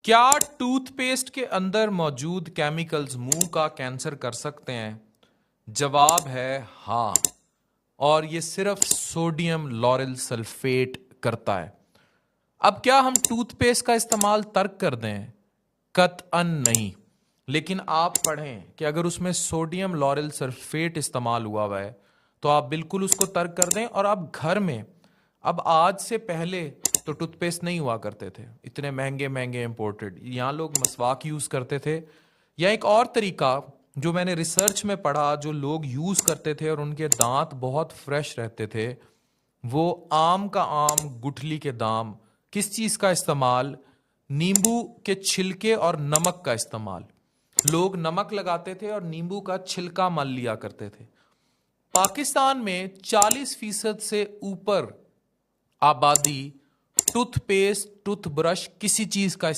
کیا tooth paste کے اندر موجود کیمیکلز منہ کا کینسر کر سکتے ہیں؟ جواب ہے ہاں، اور یہ صرف سوڈیم لورل سلفیٹ کرتا ہے۔ اب کیا ہم ٹوتھ پیسٹ کا استعمال ترک کر دیں؟ قطعاً نہیں، لیکن آپ پڑھیں کہ اگر اس میں سوڈیم لورل سلفیٹ استعمال ہوا ہے تو آپ بالکل اس کو ترک کر دیں۔ اور آپ گھر میں اب آج سے پہلے تو ٹوتھ پیسٹ نہیں ہوا کرتے تھے اتنے مہنگے مہنگے امپورٹڈ، یہاں لوگ مسواک یوز کرتے تھے، یا ایک اور طریقہ جو میں نے ریسرچ میں پڑھا جو لوگ یوز کرتے تھے اور ان کے دانت بہت فریش رہتے تھے، وہ آم کا آم گٹھلی کے دام، کس چیز کا استعمال؟ نیمبو کے چھلکے اور نمک کا استعمال۔ لوگ نمک لگاتے تھے اور نیمبو کا چھلکا مل لیا کرتے تھے۔ پاکستان میں 40% سے اوپر آبادی ٹوتھ پیسٹ، ٹوتھ برش، کسی چیز کا